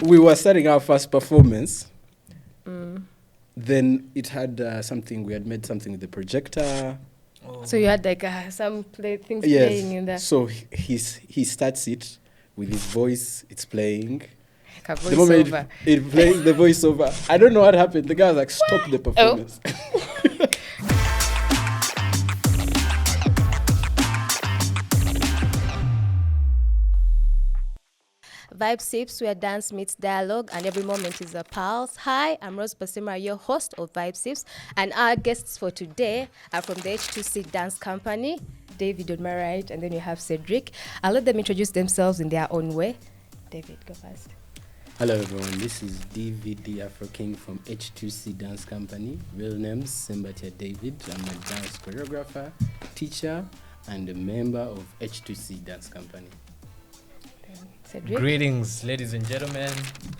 we were starting our first performance. Then it had something, we had made something with the projector. So you had like some things Yes. playing in there. So he starts it with his voice, it's playing. Like a The moment voiceover. it plays the voiceover, I don't know what happened. The guy was like, stop the performance. Vibesips, where dance meets dialogue and every moment is a pulse. Hi, I'm Rose Basemera, your host of Vibesips, and our guests for today are from the H2C Dance Company, David on my right, and then you have Cedric. I'll let them introduce themselves in their own way. David, go first. Hello everyone, this is David the Afro King from H2C Dance Company. Real name's Sembatia David. I'm a dance choreographer, teacher, and a member of H2C Dance Company. Cedric. Greetings, ladies and gentlemen.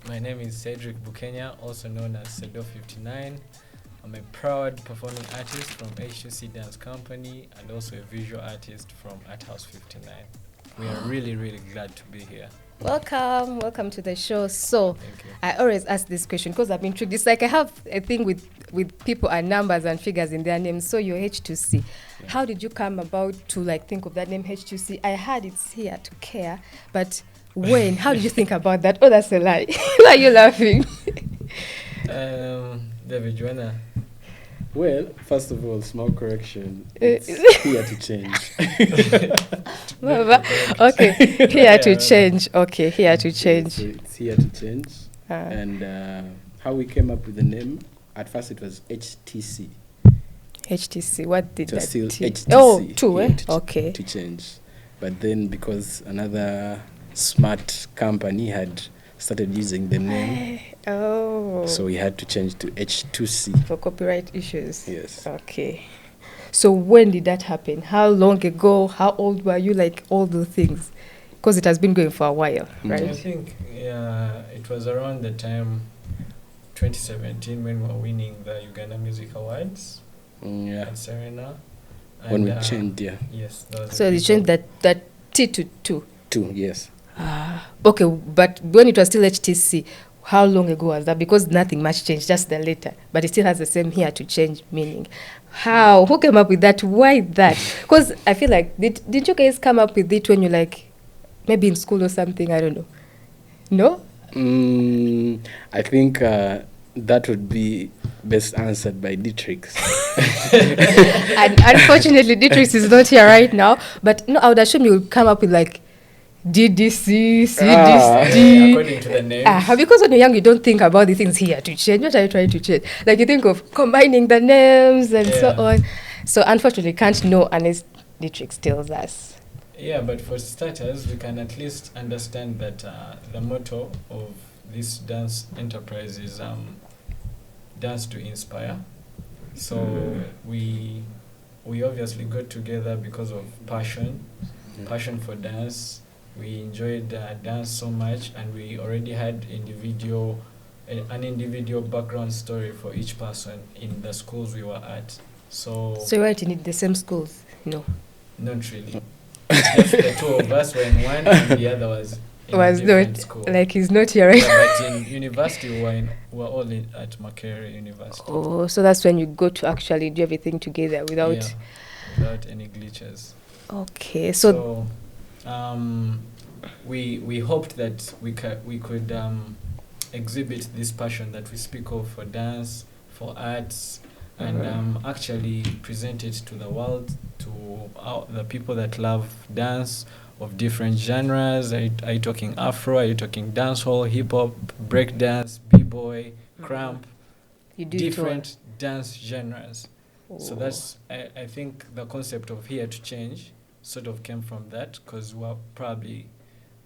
My name is Cedric Bukenya, also known as Cedo59. I'm a proud performing artist from H2C Dance Company and also a visual artist from Art House 59. We are really, really glad to be here. Welcome to the show. So, Thank you. I always ask this question because I've been intrigued. It's like I have a thing with people and numbers and figures in their names. So you're H2C. Yeah. How did you come about to like think of that name H2C? I heard it's here to care, but when? How did you think about that? Oh, that's a lie. Why are you laughing? David, you wanna? Well, first of all, small correction. It's here to change. Okay, here to change. Okay, here to change. So it's here to change. And how we came up with the name, at first it was HTC. HTC, what did it was that still T? HTC. Oh, two, yeah, okay. To change. But then because another smart company had started using the name, so we had to change to H2C. For copyright issues? Yes. Okay. So when did that happen? How long ago? How old were you? Like all those things? Because it has been going for a while, right? I think it was around the time 2017 when we were winning the Uganda Music Awards at Serena. When we changed, Yes. So they changed that T to 2? 2, yes. Okay, but when it was still HTC, how long ago was that? Because nothing much changed, just the letter. But it still has the same here to change meaning. How? Who came up with that? Why that? Because I feel like, did you guys come up with it when you like, maybe in school or something? I don't know. No? I think that would be best answered by Dietrich. And unfortunately, Dietrich is not here right now. But no, I would assume you would come up with like DDC, CDC. According to the names. Because when you're young, you don't think about the things here to change. What are you trying to change? Like you think of combining the names and so on. So unfortunately, can't know unless Dietrich tells us. Yeah, but for starters, we can at least understand that the motto of this dance enterprise is dance to inspire. So we obviously got together because of passion for dance. We enjoyed dance so much, and we already had an individual background story for each person in the schools we were at. So you weren't in the same schools? No. Not really. Just the two of us were in one, and the other was in a different school. Like he's not here, right? But in university, we were all at Makerere University. Oh, so that's when you go to actually do everything together without any glitches. Okay, so we hoped that we could exhibit this passion that we speak of for dance, for arts, and actually present it to the world, to the people that love dance of different genres. Are you talking Afro? Are you talking dancehall, hip hop, break dance, b-boy, cramp? You do different dance genres. So that's I think the concept of here to change sort of came from that, because we were probably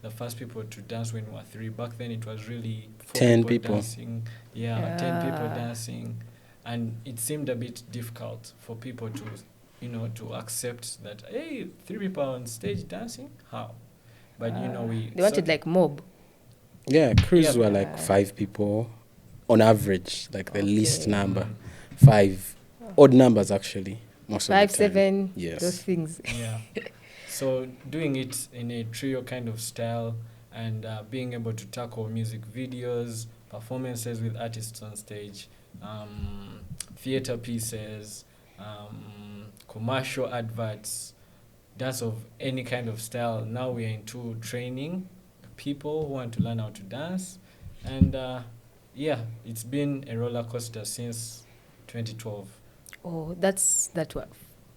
the first people to dance when we were 3. Back then it was really 10 people dancing. 10 people dancing, and it seemed a bit difficult for people to to accept that, hey, 3 people on stage dancing, how? But they wanted like mob. Yeah, crews were like 5 people on average, like the least number. 5 odd numbers actually. Most 5, of the time. 7, yes. those things. Yeah. So doing it in a trio kind of style and being able to tackle music videos, performances with artists on stage, theater pieces, commercial adverts, dance of any kind of style. Now we are into training people who want to learn how to dance, and yeah, it's been a roller coaster since 2012. Oh, that's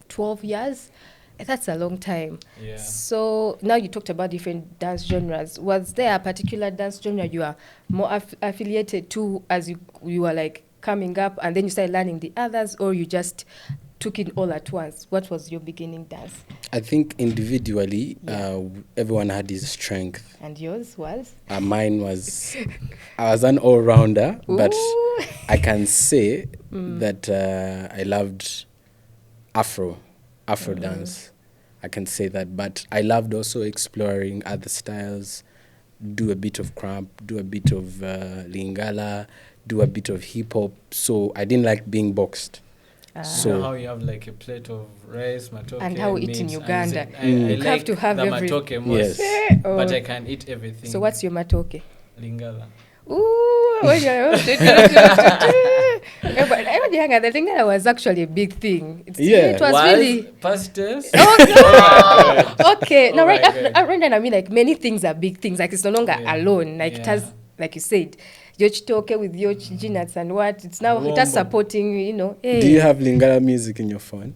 12 years? That's a long time. Yeah. So now you talked about different dance genres. Was there a particular dance genre you are more affiliated to as you were like coming up, and then you started learning the others, or you just took it all at once? What was your beginning dance? I think individually, everyone had his strength. And yours was? Mine was, I was an all-rounder, but Ooh. I can say that I loved Afro dance. I can say that, but I loved also exploring other styles, do a bit of krump, do a bit of lingala, do a bit of hip-hop. So I didn't like being boxed. So you know how you have like a plate of rice, matoke, and how we eat in meat, Uganda. I You like have to have the every. matoke most, Yes. but I can eat everything. So what's your matoke? Lingala. Ooh, when you're but I was younger, the thing that was actually a big thing. It was really. Pastors? Oh no! Okay, Oh no, my right. God. Right now, I mean, like many things are big things. Like it's no longer alone. Like it has, like you said, your chitoke with your nuts and what. It's now it has supporting. You know. Hey. Do you have lingala music in your phone?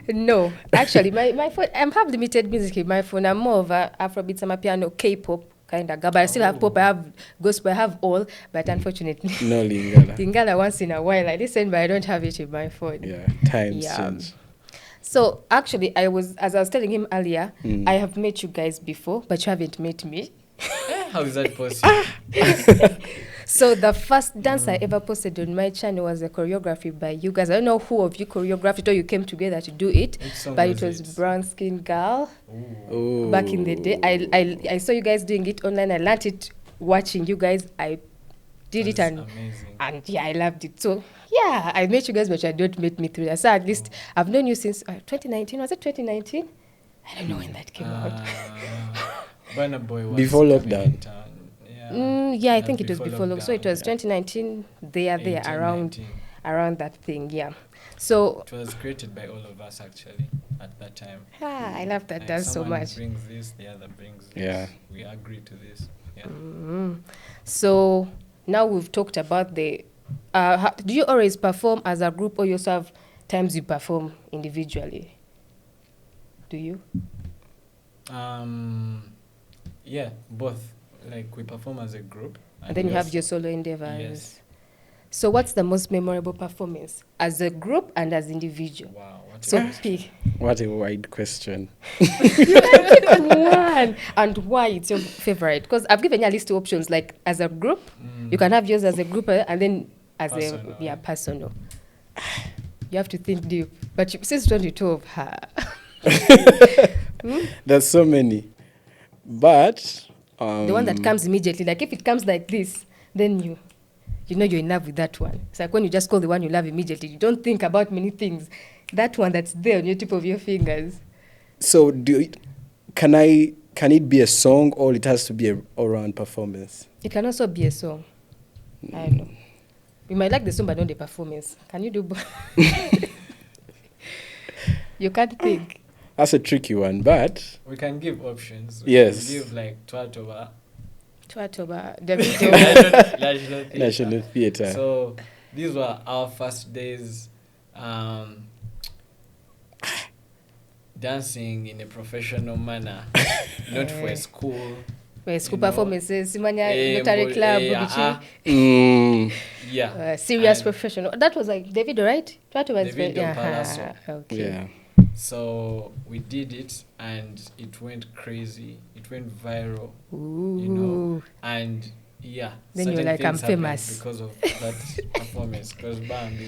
No, actually, my phone. I have limited music in my phone. I'm more of a Afrobeats, I'm a piano, K-pop kind of guy. But I still have pop. I have gospel. I have all. But unfortunately, No lingala. lingala once in a while I listen, but I don't have it in my phone. Yeah, times change. So actually, as I was telling him earlier, I have met you guys before, but you haven't met me. How is that possible? So the first dance I ever posted on my channel was a choreography by you guys. I don't know who of you choreographed it or you came together to do it, but it was Brown Skin Girl. Ooh. Back in the day. I saw you guys doing it online. I learned it watching you guys. I did it and yeah, I loved it. So yeah, I met you guys, but you don't meet me through that. So at least I've known you since 2019. Was it 2019? I don't know when that came out. Burna Boy was Before lockdown. Yeah, I think it was before lockdown. So it was 2019. There around that thing. Yeah. So it was created by all of us actually at that time. I love that dance so much. Someone brings this, the other brings this. Yeah. We agree to this. Yeah. So now we've talked about the. Do you always perform as a group, or you also have times you perform individually? Do you? Yeah, both. Like we perform as a group, and then you have your solo endeavors. Yes. So what's the most memorable performance as a group and as individual? Wow, what a wide question. You can pick on one. And why it's your favorite? Because I've given you a list of options. Like as a group, you can have yours as a group, and then as personal, personal. You have to think deep. But since 2012, There's so many, but the one that comes immediately, like if it comes like this, then you know you're in love with that one. It's like when you just call the one you love immediately, you don't think about many things. That one that's there on your tip of your fingers. So can it be a song, or it has to be an all-round performance? It can also be a song. I don't know. You might like the song but not the performance. Can you do both? You can't think. That's a tricky one, but we can give options. We yes. can give like Twatoba, National Theatre. So these were our first days dancing in a professional manner, not for a school. School performances, Notary Club, serious professional. That was like David, right? David Palazzo. Okay. Yeah. So we did it, and it went crazy. It went viral. Ooh. You know, and yeah. Then you're like, I'm famous because of that performance.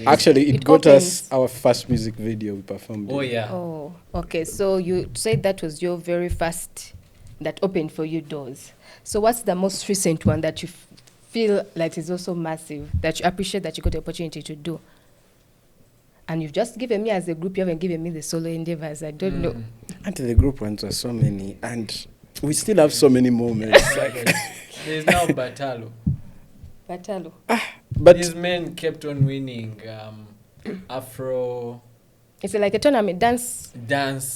Actually, it got us our first music video we performed. Oh yeah. Oh, okay. So you said that was your very first that opened for you doors. So what's the most recent one that you feel like is also massive, that you appreciate that you got the opportunity to do? And you've just given me as a group, you haven't given me the solo endeavors. I don't know. And the group ones were so many. And We still have so many moments. There's now Batalo. Batalo. But These men kept on winning Afro It's like a tournament dance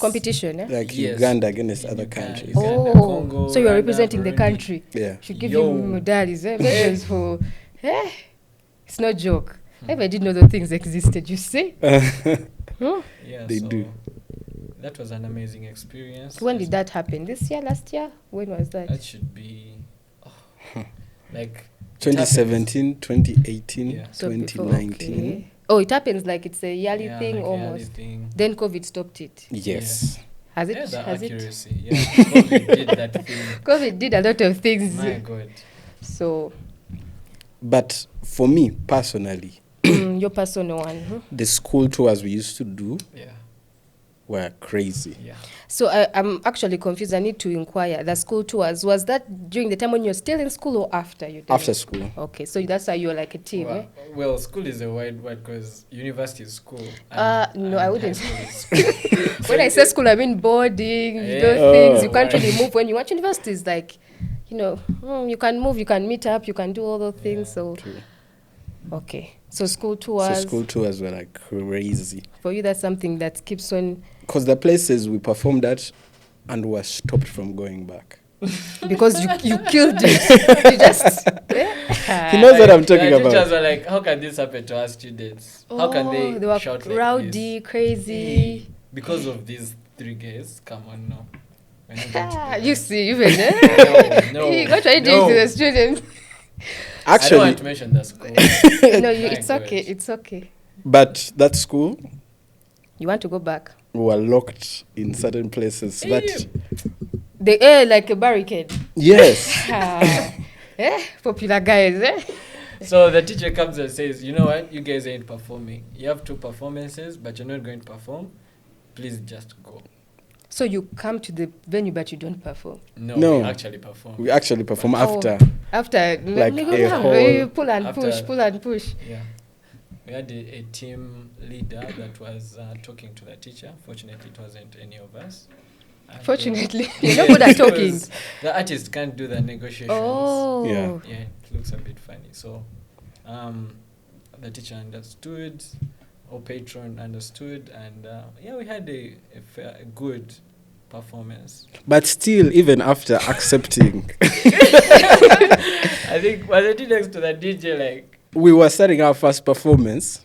competition. competition, eh? like Yes. Uganda against In other Uganda. countries. Oh. Oh, Congo, so you are Rwanda, representing the Burundi. country. Yeah. Should give Yo. you medals, eh? Medals for, it's no joke. I never did know those things existed, you see? Yeah, They so do. that was an amazing experience. When did that happen? This year, last year? When was that? That should be like 2017, 2018, Yeah. So before, 2019. okay. Oh, it happens like it's a yearly thing like a yearly almost. thing. Then COVID stopped it. Yes. Has it? Yeah, the Has it? accuracy. Yeah, COVID did that thing. COVID did a lot of things. My God. So, But for me personally, your personal one. the school tours we used to do Yeah, were crazy. yeah. So I'm actually confused. I need to inquire. The school tours, was that during the time when you're still in school or after you did After it? school. Okay, so that's how you're like a team, eh? Well, school is a wide word because university is school. No, I wouldn't. high school is school. When I say school, I mean boarding, Yeah. those things. You Oh, can't right. really move. When you watch university, it's like, you know, you can move, you can meet up, you can do all those things. Yeah, So, True. okay. So school So tours, school tours were like crazy. for you, that's something that keeps on, Because the places we performed at and were stopped from going back. because you killed it. You just, He knows what I'm talking The teachers about. were like, how can this happen to our students? How can they they were shout like rowdy, this? crazy. Because of these three guys, come on, no. We're not going to do You that. see, even eh? No, What are you doing to the students? I don't want Actually, to mention the school. No, My it's God. okay. It's okay. but that school, You want to go back? we were locked in certain places. That The air like a barricade. yes, Popular guys, eh? So the teacher comes and says, you know what, you guys ain't performing. You have 2 performances, but you're not going to perform. Please just go. So you come to the venue, but you don't perform. No. We actually perform. we actually perform after. After, Like a whole- pull and After- push, pull and push. Yeah. We had a team leader that was talking to the teacher. Fortunately, it wasn't any of us. And Fortunately, then- you're not good at because talking. The artist can't do the negotiations. Oh. Yeah. Yeah, it looks a bit funny. So, the teacher understood, or patron understood, and yeah, we had a good performance. But still, even after accepting, I think was it next to the DJ like we were starting our first performance.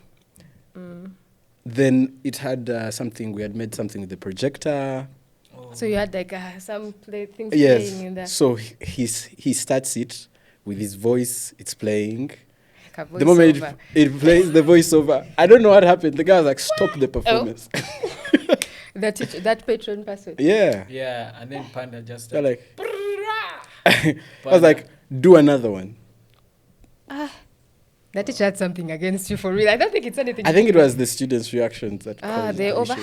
Then it had something, we had made something with the projector. So you had like some things Yes. playing in there. So he starts it with his voice, it's playing. Like a The moment voiceover. it plays the voiceover, I don't know what happened. The guy was like, stop the performance. The teacher, that patron person. Yeah. yeah, and then Panda just They're like, I was like, do another one. That teacher had something against you for real. I don't think it's anything. I think it was the students' reactions that caused they the over. issue.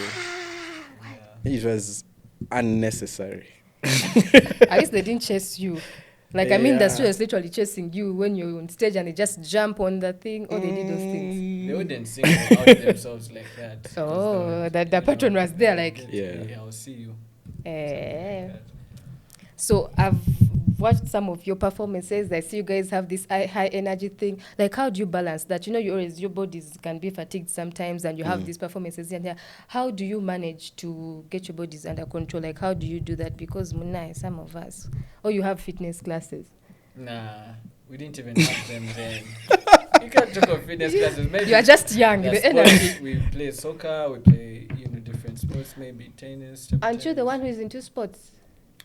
It was unnecessary. At least they didn't chase you. Like, I mean, the Yeah. students literally chasing you when you're on stage and they just jump on the thing or they did those things. they wouldn't sing out themselves like that. 'cause Oh, the you patron know, was there, like- Yeah. I'll see you. Eh. So I've watched some of your performances. I see you guys have this high energy thing. Like, how do you balance that? You know, your bodies can be fatigued sometimes, and you have these performances in there. How do you manage to get your bodies under control? Like, how do you do that? Because Munai, some of us, or you have fitness classes. Nah, we didn't even have them then. You can't talk of fitness classes. Maybe You are just young. the The energy. sports, we play soccer, we play different sports, maybe tennis. table Aren't you the tennis. one who is into sports?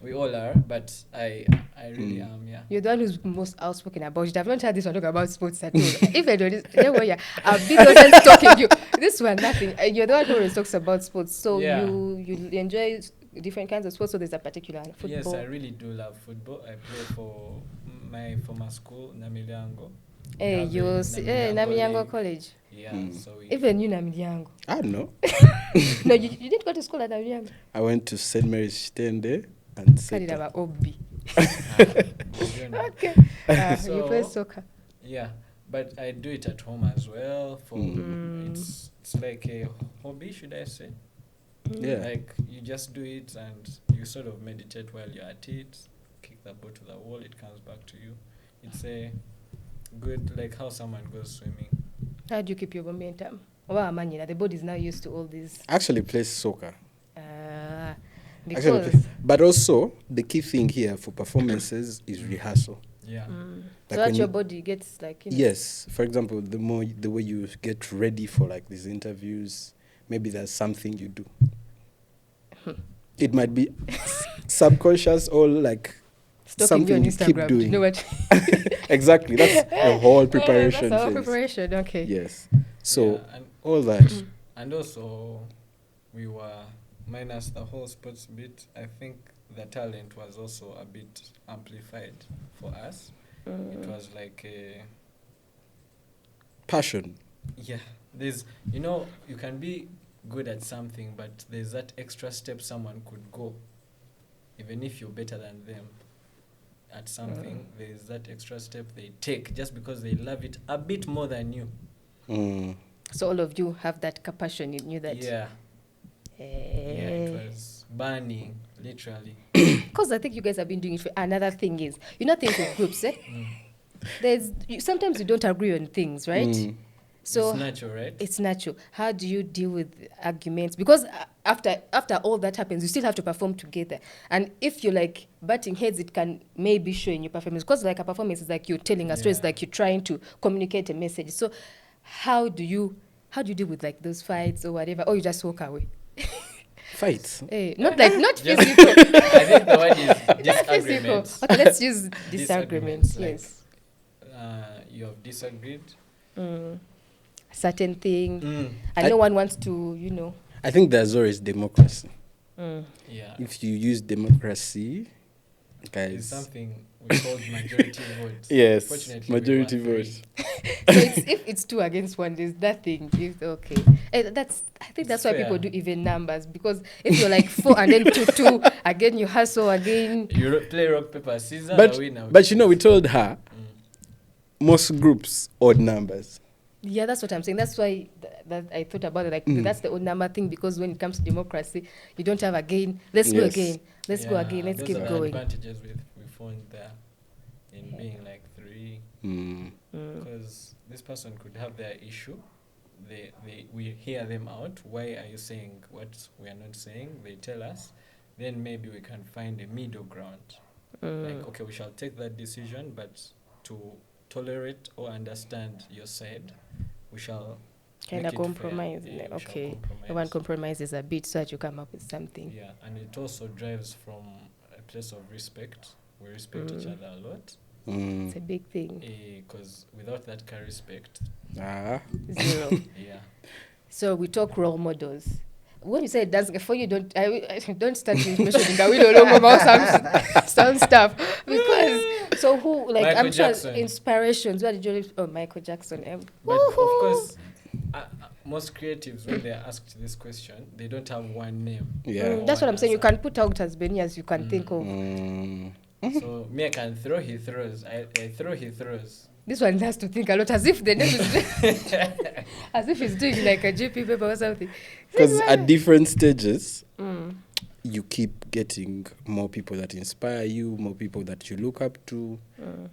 We all are, but I really am, yeah. You're the one who's most outspoken about it. I've not heard this one talk about sports at all. If I don't worry, I've been wasn't talking you. This one, nothing. You're the one who always talks about sports. So Yeah. you enjoy different kinds of sports. So there's a particular football. Yes, I really do love football. I play for my former school, Namilyango. Hey, you see, Namilyango College. Yeah, so we Even you, Namilyango. I don't know. No, you didn't go to school at Namilyango. I went to St. Mary's Stende and Carried Seta. about OB. Okay. So- You play soccer. yeah, but I do it at home as well. For it's like a hobby, should I say? Yeah. Like you just do it and you sort of meditate while you're at it, kick the ball to the wall, it comes back to you. It's a good, like how someone goes swimming. How do you keep your momentum? Wow, man, the body is now used to all this. Actually plays soccer. Because But also, the key thing here for performances is rehearsal. Yeah. so Like that your body gets like, you know. Yes. For example, the way you get ready for like these interviews, maybe there's something you do. It might be subconscious or like Stalking you something on you keep Instagram. doing. Do you know what? Exactly. That's the whole preparation That's our phase. preparation. Okay. Yes. So Yeah, and all that. And also, we were, minus the whole sports bit, I think the talent was also a bit amplified for us. It was like a, Passion. yeah, there's, you know, you can be good at something, but there's that extra step someone could go. Even if you're better than them at something, there's that extra step they take just because they love it a bit more than you. Mm. So all of you have that passion in you that. Yeah. Yeah, it was burning, literally. Because I think you guys have been doing it. Another thing is, you know, things with groups, eh? Sometimes you don't agree on things, right? Mm. So It's natural, right? it's natural. How do you deal with arguments? Because after all that happens, you still have to perform together. And if you're like butting heads, it can maybe show in your performance. Because like a performance is like you're telling a story, it's Yeah. like you're trying to communicate a message. So how do you deal with like those fights or whatever? Or you just walk away? Fights. Not Just- physical. I think the word is Physical. disagreements. Okay, let's use disagreements. Like, Yes. you have disagreed. Certain thing, and I- no one wants to, you know. I think there's always democracy. Yeah. If you use democracy, It's guys. something we called majority vote. Yes, Fortunately, majority we won vote. So if it's 2 against 1, there's that thing. It's okay. I think that's It's why fair. people do even numbers, because if you're like 4 and then 2 again, you hustle again. You play rock paper scissors. the winner But you know, we wins. told her most groups odd numbers. Yeah, that's what I'm saying. That's why that I thought about it. Like that's the odd number thing, because when it comes to democracy, you don't have again. Let's go Yes. again. Let's go Yeah, again. Let's those keep are the going. advantages we found there in being like 3, because this person could have their issue. We hear them out. Why are you saying what we are not saying? They tell us. Then maybe we can find a middle ground. Like, okay, we shall take that decision, but to tolerate or understand your side, we shall Kind make of it compromise. fair. Yeah, we shall Okay. compromise. Everyone compromises a bit so that you come up with something. Yeah, and it also drives from a place of respect. We respect each other a lot, It's a big thing. because without that kind of respect, 0. yeah. So we talk role models. When you say dance, before you don't, I don't start mentioning Gawilo Longo about some stuff, because so who, like, Michael I'm sure Jackson. inspirations. Where did you? Oh, Michael Jackson. But of course, most creatives, when they're asked this question, they don't have one name. Yeah. That's what I'm saying. You can answer. put out as many as you can think of. So me, I can throw, he throws. I throw, he throws. This one has to think a lot, as if the name is, as if he's doing like a GP paper or something. Because at different stages, you keep getting more people that inspire you, more people that you look up to.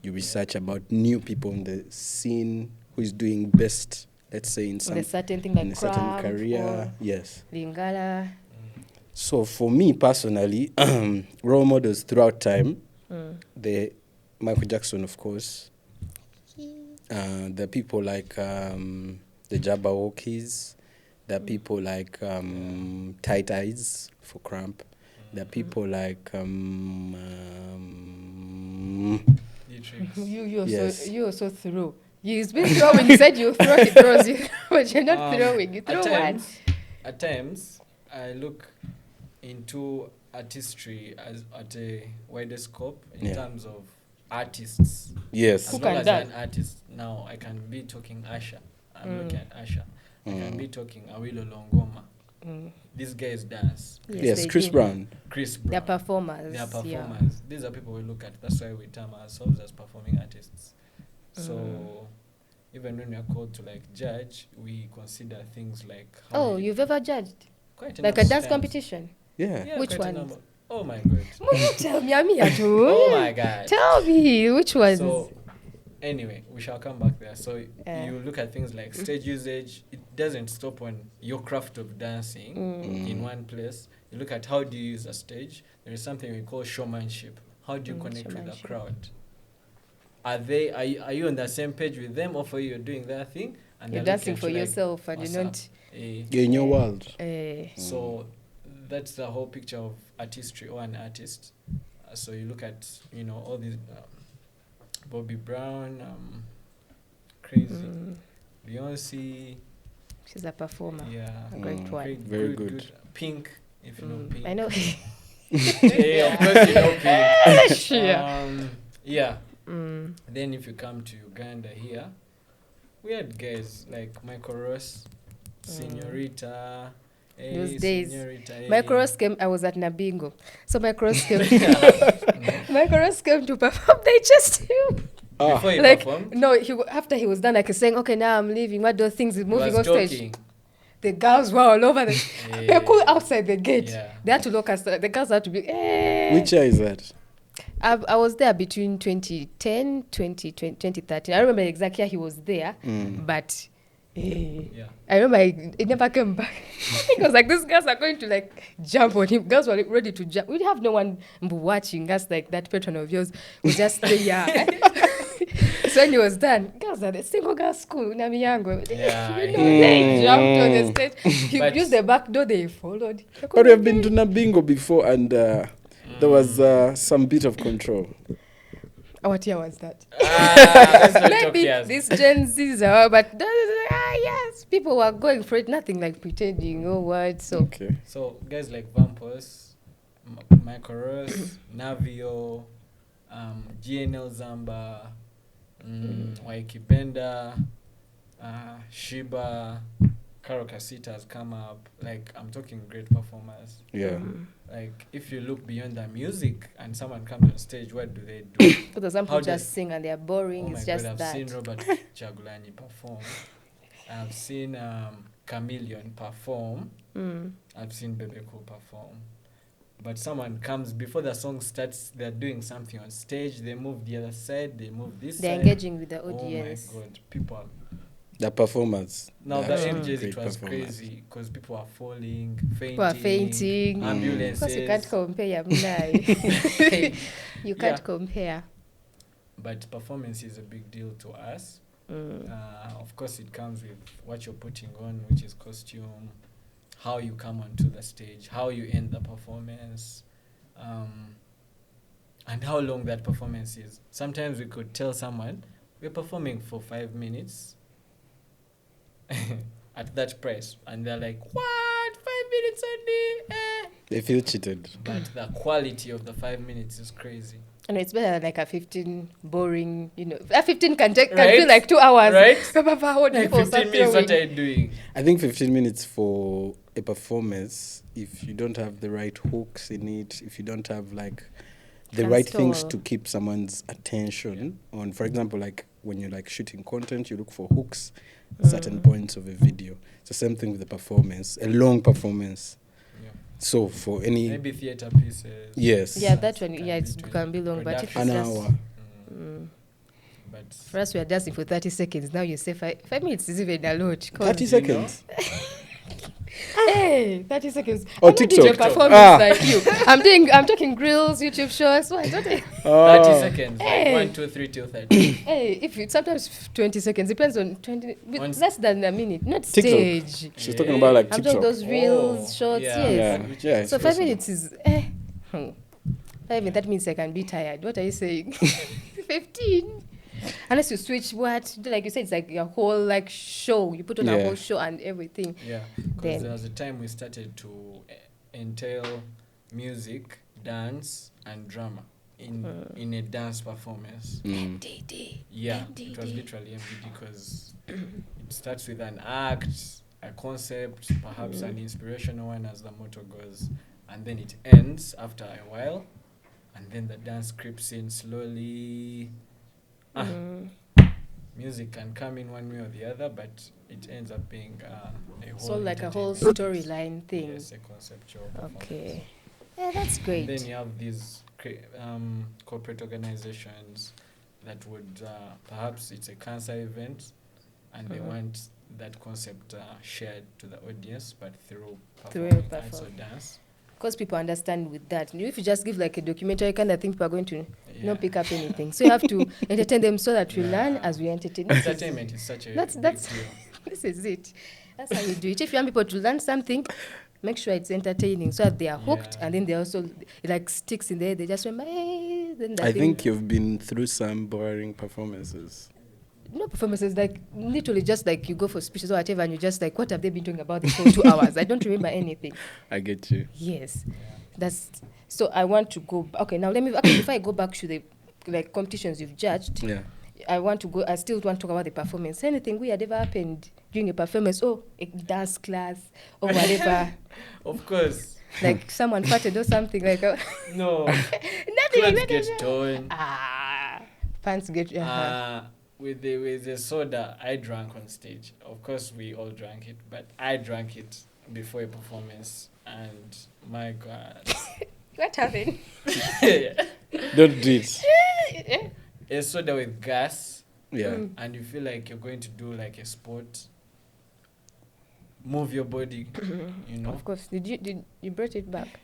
You research about new people in the scene who is doing best, let's say, in some a certain thing in like a certain Crump career. or Yes. Lingala. So for me personally, role models throughout time, the Michael Jackson, of course. The people like the Jabberwockies. There are people like Tight Eyes for Cramp. There are people like Yes. You also throw. You've been throwing. You said you throw, he throws you, but you're not throwing. You throw once. At times, I look into artistry as at a wider scope in terms of artists. Yes. As Who long can as you're an dance? artist, now I can be talking Asha. I'm looking at Asha. I can be talking Awilo Longoma. These guys dance. Yes, they Chris do. Brown. Chris They're Brown. performers. They are Yeah. performers. These are people we look at. That's why we term ourselves as performing artists. So even when we are called to like judge, we consider things like how Oh, many- you've ever judged? Quite Like enough a dance times. competition. Yeah. Which quite a ones? number. Oh my god. Tell me, I'm here too. Oh my god. Tell me, which ones? So, anyway, we shall come back there. So, you look at things like stage usage. It doesn't stop on your craft of dancing in one place. You look at how do you use a stage. There is something we call showmanship. How do you connect with the crowd? Are you on the same page with them, or for you, you're doing their thing? And You're they're dancing looking for at you yourself and "What's you're up?" not. You're in your world. So that's the whole picture of artistry or an artist. So you look at, all these Bobby Brown, crazy, Beyonce. She's a performer. Yeah, A great one. Very good. Pink, if you know Pink. I know. Yeah, of course you know Pink. Sure. Yeah. Then if you come to Uganda here, we had guys like Michael Ross, Señorita. Those days. Señorita, Michael Ross came, I was at Nabingo. So Michael Ross came. Michael Ross came to perform the HS2. Before he Like, performed, no, after he was done, like he's saying, okay, now I'm leaving. What those things is he moving was on stage. talking. The girls were all over the. They're cool outside the gate. Yeah. They had to look us. The girls had to be. Which year is that? I was there between 2010, 2013. I remember exactly how he was there, but Yeah. I remember it never came back. It was like, these girls are going to like jump on him. Girls were ready to jump. We have no one watching us, like that patron of yours was just there. So when he was done, girls at the single girls school, Namiyango, Yeah, they jumped on the stage. He But- used the back door, they followed. But we have been to Nabingo before, and there was some bit of control. What year was that? Let's not talk Maybe years. these Gen Zs are, but yes, people were going for it. Nothing like pretending or what. So Okay. So guys like Vampos, Michael Ross, Navio, GNL Zamba, Waiki Benda, Shiba, Karo Kasita has come up. Like, I'm talking great performers. Yeah. Like, if you look beyond the music and someone comes on stage, what do they do? because some How people just does- sing and they're boring. Oh my It's just God, I've that. seen Robert Chagulanyi perform. I've seen Chameleon perform. I've seen Bebe Cool perform. But someone comes, before the song starts, they're doing something on stage, they move the other side, they move this They're side. engaging with the audience. Oh my God, people are... The performance. Now, the That's MJs, great it was performance. crazy, because people are falling, fainting. People are fainting. Ambulances. Because you can't compare. Mnai. You can't Yeah. compare. But performance is a big deal to us. Of course, it comes with what you're putting on, which is costume, how you come onto the stage, how you end the performance, and how long that performance is. Sometimes we could tell someone, we're performing for 5 minutes at that price, and they're like, what? 5 minutes only? They feel cheated. But the quality of the 5 minutes is crazy. And it's better than like a 15 boring, a 15 can Right? feel like 2 hours. Right? What Like people 15 start minutes, what throwing. are you doing? I think 15 minutes for a performance, if you don't have the right hooks in it, if you don't have like the And right things stall. to keep someone's attention on, for example, like when you're like shooting content, you look for hooks at certain points of a video. It's the same thing with the performance, a long performance. Yeah. So for any, Maybe theater pieces. yes, Yeah, that one, Can yeah, be it twenty. can be long, but if it's an just... hour. But For us, we are dancing for 30 seconds. Now you say 5 minutes is even a lot. 30 you seconds. Hey, 30 seconds. Oh, I'm not doing TikTok. a performance Ah. like you. I'm talking grills, YouTube shows. Why? Don't I? 30 Oh. seconds. Hey. Like 1, 2, 3 till 30. Hey, if you sometimes 20 seconds depends on 20 with On less than a minute, not TikTok. stage. She's talking about like I'm talking TikTok. those reels, Oh, shorts. yeah. Yes. Yeah, yeah. So it's 5 possible. minutes is 5 minutes. That means I can be tired. What are you saying? 15. Unless you switch what, like you said, it's like a whole like show. You put on a Yeah. whole show and everything. Yeah. Then- Because there was a time we started to entail music, dance, and drama in a dance performance. MDD. Yeah. It was MDD. literally MDD because it starts with an act, a concept, perhaps an inspirational one as the motto goes. And then it ends after a while. And then the dance creeps in slowly. Music music can come in one way or the other, but it ends up being a whole So like a whole entertainment piece. storyline thing. Yes, a conceptual performance. Okay. Yeah, that's great. And then you have these corporate organizations that would perhaps it's a cancer event, and they want that concept shared to the audience, but through performing arts or dance. Because people understand with that. If you just give like a documentary kind of thing, people are going to not pick up anything. So you have to entertain them so that we learn as we entertain. Entertainment is such a big deal. This is it. That's how you do it. If you want people to learn something, make sure it's entertaining so that they are hooked, and then they also it like sticks in there. They just remember. Hey, then I think you've been through some boring performances. No performances, like literally just like you go for speeches or whatever, and you just like, what have they been doing about this for 2 hours? I don't remember anything. I get you. Yes, that's so. I want to go. Okay, now let me. Okay, before I go back to the like competitions you've judged, I want to go. I still want to talk about the performance. Anything weird ever happened during a performance? Oh, a dance class or whatever. Of course. Like someone farted or something like. No. Nothing. Clothes get torn. Pants get. With the soda I drank on stage. Of course, we all drank it, but I drank it before a performance, and my God. What happened? Don't do it. A soda with gas. Yeah. And you feel like you're going to do like a sport. Move your body, you know. Of course. Did you brought it back?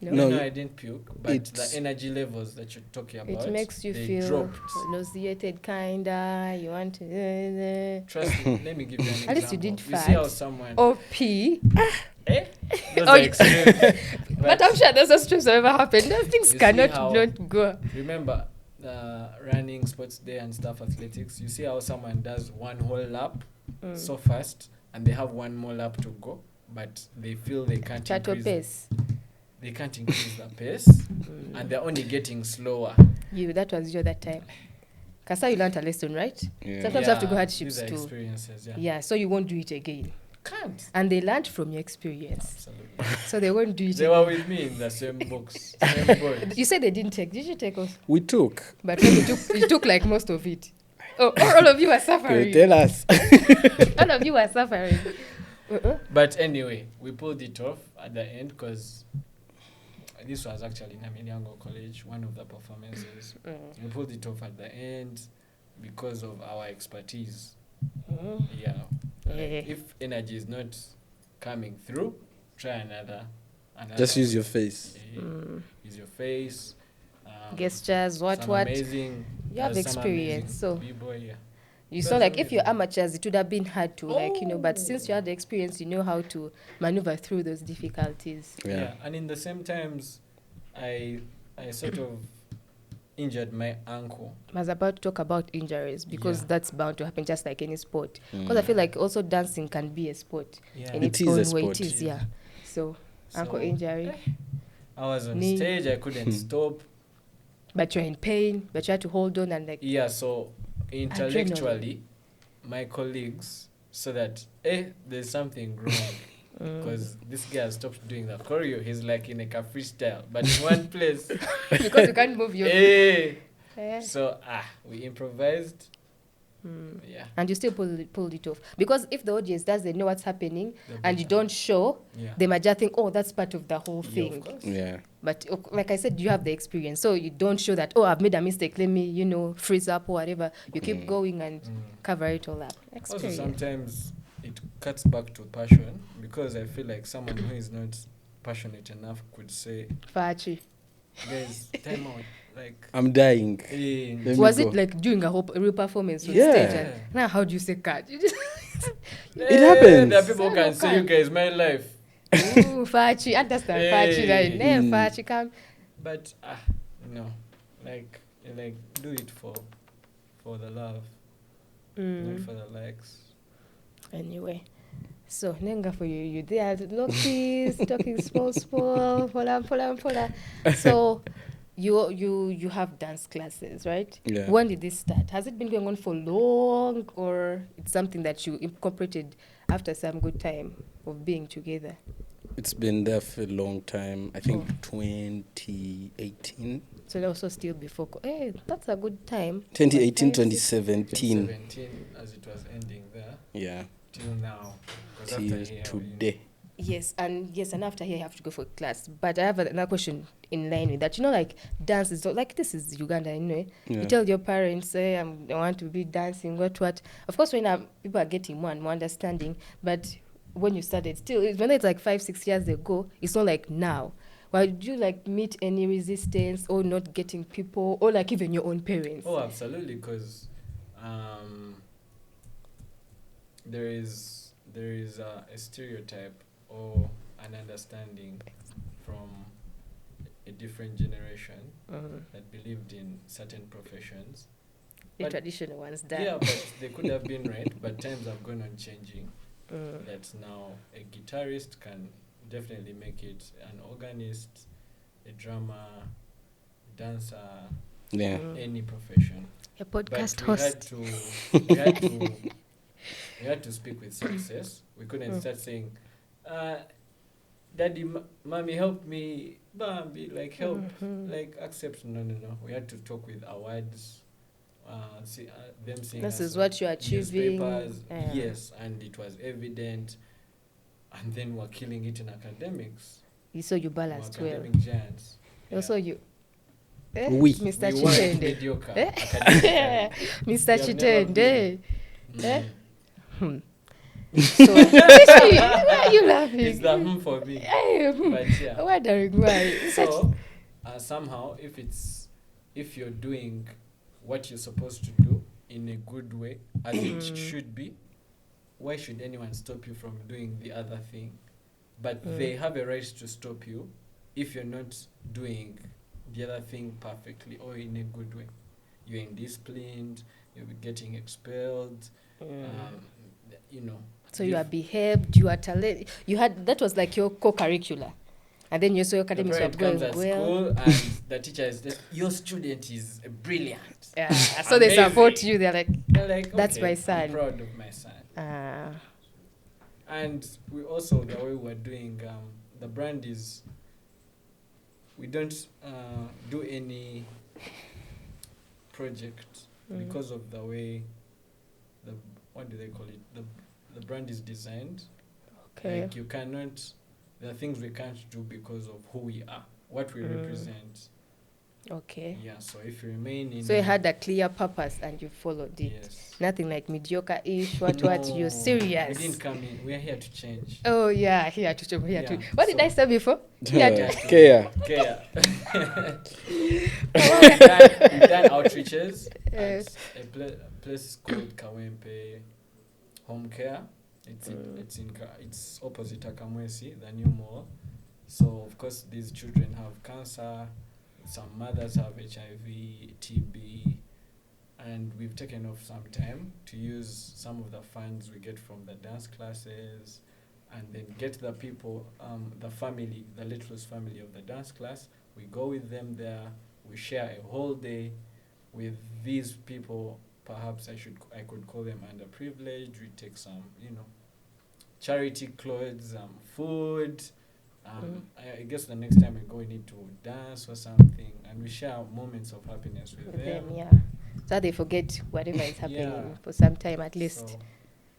No, I didn't puke, but the energy levels that you're talking about, it makes you feel dropped. nauseated, kinda. You want to. Trust me, let me give you an example. At least you didn't You fart. see how someone... Or pee. Those are extremes. But I'm sure those extremes have ever happened. Those things You cannot see how- not go. Remember, running, sports day and stuff, athletics, you see how someone does one whole lap so fast, and they have one more lap to go, but they feel they can't increase. They can't increase the pace, and they're only getting slower. That was you that time. Kasa, you learned a lesson, right? Yeah. Sometimes you have to go hardships these are too. experiences, Yeah, so you won't do it again. Can't. And they learned from your experience. Absolutely. So they won't do it They again. were with me in the same box, same boat. You said they didn't take. Did you take off? We took. But when you took like most of it. Oh, all of you are suffering. Tell us. All of you are suffering. But anyway, we pulled it off at the end because this was actually in Ameliango College, one of the performances. We pulled it off at the end because of our expertise. Yeah. Like if energy is not coming through, try another Just use your face. Use your face. Gestures, what. Amazing. You have experience, so B-boy, yeah. you saw like if you're amateurs, it would have been hard to but since you had the experience, you know how to maneuver through those difficulties. Yeah. And in the same times, I sort of injured my ankle. I was about to talk about injuries because that's bound to happen just like any sport. Because I feel like also dancing can be a sport in its own way. It is, yeah. So ankle injury. I was on knee. stage, I couldn't stop. But you're in pain, but you had to hold on and like... Yeah, so intellectually, my colleagues saw that, there's something wrong. Because this guy has stopped doing the choreo. He's like in a freestyle, but in one place. Because you can't move your... So, we improvised. Yeah. And you still pulled it off. Because if the audience doesn't know what's happening and you don't show, they might just think, that's part of the whole thing. Yeah. But like I said, you have the experience. So you don't show that, I've made a mistake, let me, freeze up or whatever. You keep going and cover it all up. Also, sometimes it cuts back to passion, because I feel like someone who is not passionate enough could say, Fachi. guys, time out. Like, I'm dying. Was it like during a real performance on stage? And now, how do you say cut? It happens. There are people who can say, you guys, my life. Ooh, Fachi, understand Fachi, right? Fachi, come. But, no. Like, do it for the love, not for the likes. Anyway, so Nenga, for you there, Loki's talking small, pola. So you have dance classes, right? Yeah. When did this start? Has it been going on for long, or it's something that you incorporated after some good time of being together? It's been there for a long time. I think 2018. So also still before. Hey, that's a good time. 2018, 2017. 2017. 2017, as it was ending there, Yeah. till now. 'Cause after Till here, today. Yes, and after here you have to go for class. But I have another question in line with that. You know, like dance is not like this is Uganda anyway. Yeah. You tell your parents, say, I want to be dancing, what. Of course, when people are getting more and more understanding, but when you started, still, when it's like 5-6 years ago, it's not like now. Well, did you like meet any resistance or not getting people or like even your own parents? Oh, absolutely, because there is a stereotype or an understanding from a different generation that believed in certain professions. The But- traditional ones done. Yeah, but they could have been right, but times have gone on changing. That now a guitarist can definitely make it, an organist, a drummer, dancer, Yeah. any profession. A podcast But host. we had to speak with success. We couldn't start saying, Daddy, Mommy, help me, Bambi, like help, like accept. No. We had to talk with awards. See, them saying This us is on what you're achieving. newspapers. Yeah. Yes, and it was evident. And then we're killing it in academics. So you We're balanced well. academic giants. Also, you. Oui. Mr. We weren't Chitende. mediocre. Eh? academically. Mr. We have never Chitende. been. Eh? So, why are you laughing? It's the for me. Hey, But yeah. wondering why. So somehow, if you're doing what you're supposed to do in a good way, as it should be, why should anyone stop you from doing the other thing? But they have a right to stop you if you're not doing the other thing perfectly or in a good way. You're indisciplined, you'll be getting expelled, you know. So you are behaved, you are talent. You had that was like your co-curricular, and then you saw your The academics were parent going comes at well. school and the teacher is just, your student is brilliant. Yeah, so they Amazing. support you. They're like, They're like, That's okay, my son. I'm proud of my son. And we also, the way we're doing, the brand is, we don't do any project because of the way, what do they call it? The brand is designed. okay, Like you cannot, there are things we can't do because of who we are, what we represent. okay. Yeah, so if you remain in... So you had a clear purpose and you followed it. Yes. Nothing like mediocre-ish. What? No, You're serious. We didn't come in. We are here to change. Oh yeah, here to here to. Yeah, What did so- I say before? Here to. Care. Okay. We've done outreaches at a place called Kawempe Home Care. It's opposite Akamwesi, the new mall. So of course these children have cancer. Some mothers have HIV, TB, and we've taken off some time to use some of the funds we get from the dance classes, and then get the people, the family, the Littles family of the dance class. We go with them there. We share a whole day with these people. Perhaps I could call them underprivileged. We take some, charity clothes, food. I guess the next time we go, we need to dance or something, and we share moments of happiness with them. Yeah. So they forget whatever is happening Yeah. for some time at least. So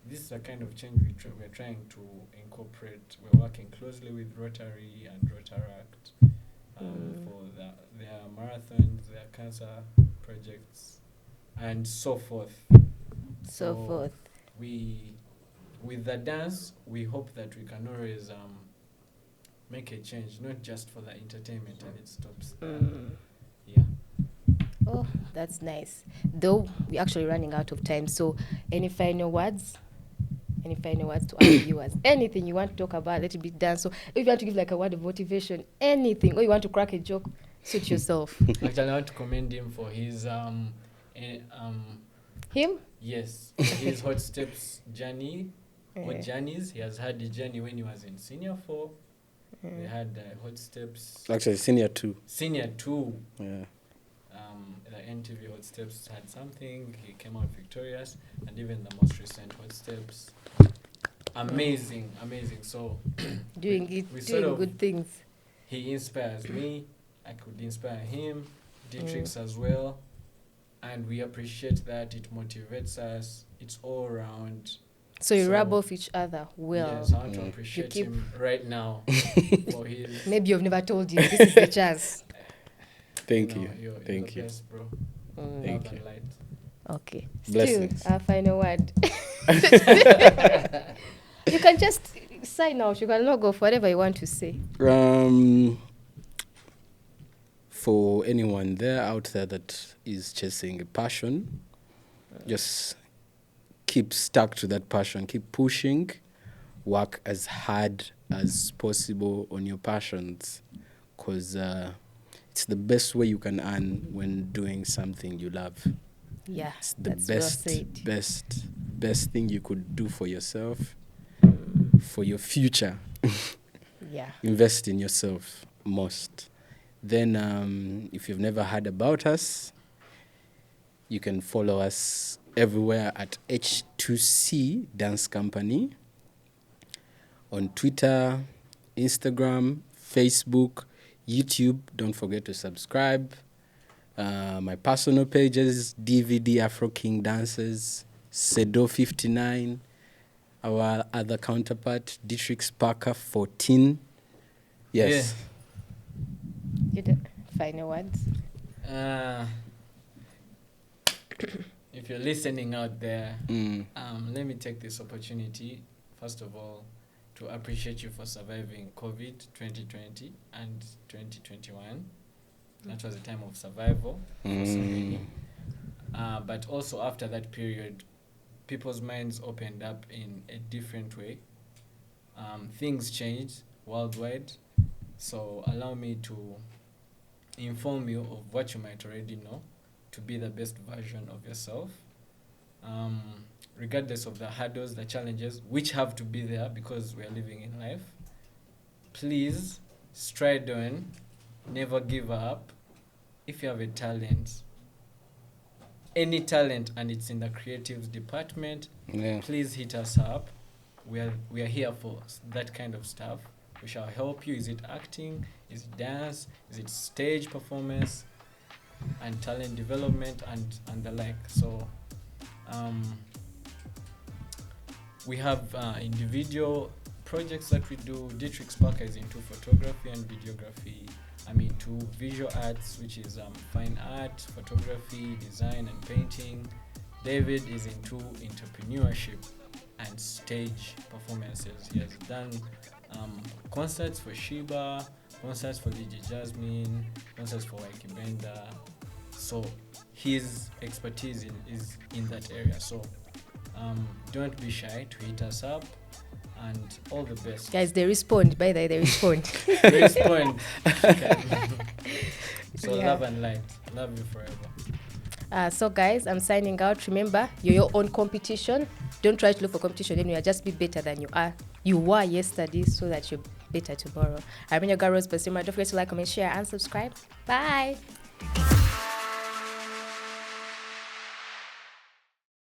this is the kind of change we're trying to incorporate. We're working closely with Rotary and Rotaract for their marathons, their cancer projects, and so forth. So forth. With the dance, we hope that we can always make a change, not just for the entertainment and it stops there. Yeah. Oh, that's nice. Though we're actually running out of time. So any final words? Any final words to our viewers? Anything you want to talk about, let it be done. So if you want to give like a word of motivation, anything, or you want to crack a joke, suit yourself. Actually, I want to commend him for his Him? yes, his hot steps journey or Eh. journeys. He has had the journey when he was in senior 4. We had hot steps Actually, senior 2. senior 2. Yeah. The NTV hot steps had something. He came out victorious, and even the most recent hot steps, amazing. So Doing we it, sort doing of- good things. he inspires me. I could inspire him. Dietrich's as well. And we appreciate that. It motivates us. It's all around. So you So- rub off each other well. Yes, I want to Mm. appreciate keep- him right now for his. Maybe you've never told him. This is the chance. Thank know, you. You're Thank the you. best, bro. Thank Love you. and light. Okay. Blessings. Still, our final word. You can just sign out. You can not go for whatever you want to say. For anyone there out there that is chasing a passion, just keep stuck to that passion. Keep pushing. Work as hard as possible on your passions, because it's the best way you can earn when doing something you love. Yeah, It's the that's well best, said. best thing you could do for yourself, for your future. Yeah. Invest in yourself most. Then, if you've never heard about us, you can follow us everywhere at H2C Dance Company on Twitter, Instagram, Facebook, YouTube. Don't forget to subscribe. My personal pages, DVD Afro King Dances, Sedo 59, our other counterpart, Dietrich Parker 14. Yes. You the final words. If you're listening out there, Mm. let me take this opportunity, first of all, to appreciate you for surviving COVID 2020 and 2021. That was a time of survival for so many. But also after that period, people's minds opened up in a different way. Things changed worldwide. So allow me to inform you of what you might already know to be the best version of yourself. Regardless of the hurdles, the challenges, which have to be there because we are living in life, please stride on, never give up. If you have a talent, any talent, and it's in the creatives department, Yeah. please hit us up. We are here for that kind of stuff. We shall help you. Is it acting? Is it dance? Is it stage performance? And talent development and the like. So we have individual projects that we do. Dietrich Parker is into photography and videography. I'm into visual arts, which is fine art, photography, design, and painting. David is into entrepreneurship and stage performances. He has done concerts for Sheba, concerts for DJ Jasmine, concerts for Waiki Benda. So his expertise is in that area. So don't be shy to hit us up, and all the best. Guys, they respond. By the way, they respond. Respond. So Yeah. love and light. Love you forever. So guys, I'm signing out. Remember, you're your own competition. Don't try to look for competition anywhere. Just be better than you were yesterday, so that you're better tomorrow. I've been your girl Rose Basemera. Don't forget to like, comment, share, and subscribe. Bye.